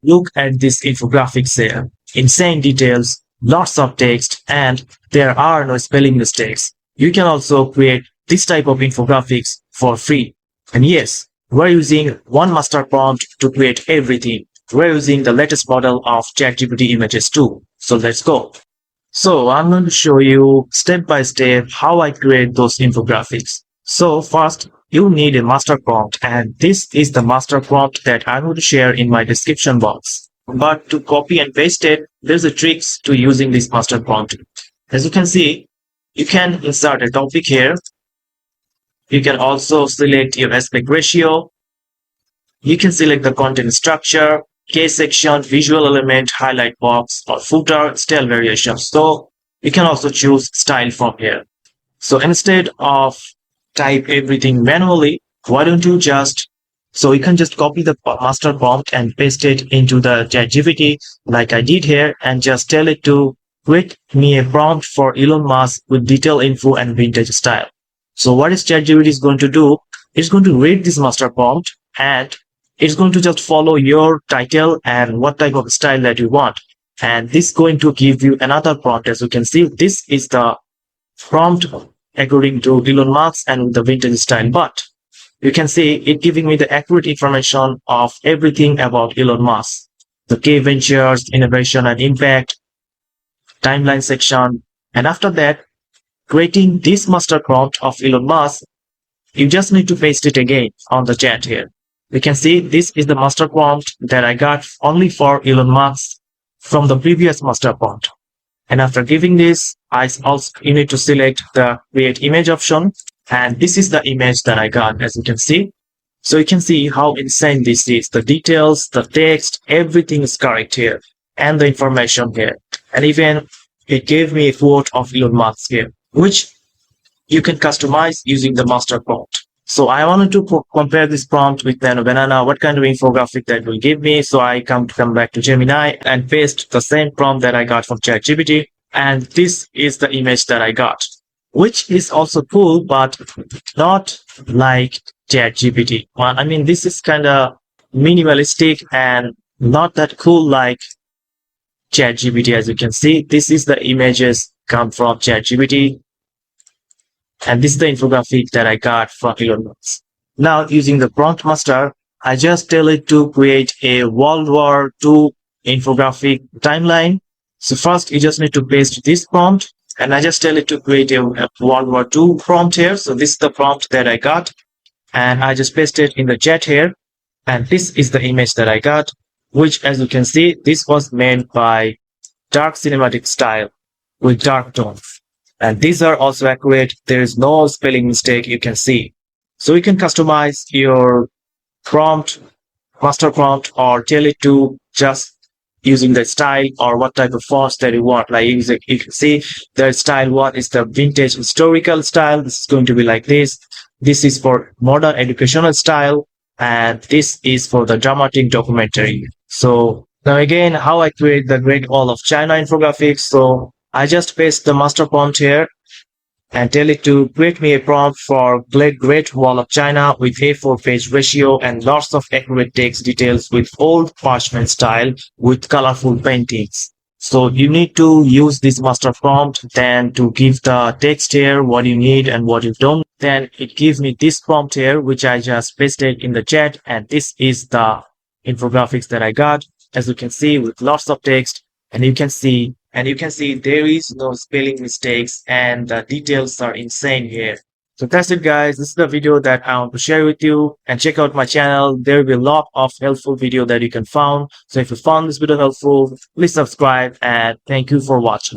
Look at this infographics here. Insane details, lots of text, and there are no spelling mistakes. You can also create this type of infographics for free. And yes, we're using one master prompt to create everything. We're using the latest model of ChatGPT Images too. So let's go. So I'm going to show you step by step how I create those infographics. So first, you need a master prompt, and this is the master prompt that I'm going to share in my description box. But to copy and paste it, there's a tricks to using this master prompt. As you can see, you can insert a topic here. You can also select your aspect ratio. You can select the content structure, case section, visual element, highlight box, or footer, style variation. So you can also choose style from here. So instead of type everything manually, why don't you so you can just copy the master prompt and paste it into the ChatGPT like I did here, and just tell it to create me a prompt for Elon Musk with detailed info and vintage style. So what is ChatGPT is going to do? It's going to read this master prompt, and it's going to just follow your title and what type of style that you want. And this is going to give you another prompt. As you can see, this is the prompt according to Elon Musk and the vintage style. But you can see it giving me the accurate information of everything about Elon Musk. The key ventures, innovation and impact, timeline section. And after that, creating this master prompt of Elon Musk, you just need to paste it again on the chat here. You can see this is the master prompt that I got only for Elon Musk from the previous master prompt. And after giving this, you need to select the create image option. And this is the image that I got, as you can see. So you can see how insane this is. The details, the text, everything is correct here. And the information here. And even it gave me a quote of Elon Musk here, which you can customize using the master prompt. So I wanted to compare this prompt with banana, what kind of infographic that will give me. So I come back to Gemini and paste the same prompt that I got from ChatGPT. And this is the image that I got, which is also cool, but not like ChatGPT. Well, I mean, this is kind of minimalistic and not that cool like ChatGPT. As you can see, this is the images come from ChatGPT. And this is the infographic that I got from Elon Musk. Now, using the prompt master, I just tell it to create a World War II infographic timeline. So first, you just need to paste this prompt, and I just tell it to create a World War II prompt here. So this is the prompt that I got, and I just paste it in the chat here. And this is the image that I got, which, as you can see, this was made by dark cinematic style with dark tones. And these are also accurate. There is no spelling mistake you can see. So you can customize your prompt, master prompt, or tell it to just using the style or what type of fonts that you want. Like you can see the style one is the vintage historical style. This is going to be like this. This is for modern educational style. And this is for the dramatic documentary. So now again, how I create the Great Wall of China infographics. So I just paste the master prompt here and tell it to create me a prompt for Great Wall of China with A4 page ratio and lots of accurate text details with old parchment style with colorful paintings. So you need to use this master prompt, then to give the text here what you need and what you don't. Then it gives me this prompt here, which I just pasted in the chat. And this is the infographics that I got, as you can see, with lots of text. And you can see there is no spelling mistakes, and the details are insane here. So that's it, guys. This is the video that I want to share with you, and check out my channel. There will be a lot of helpful video that you can find. So if you found this video helpful, please subscribe, and thank you for watching.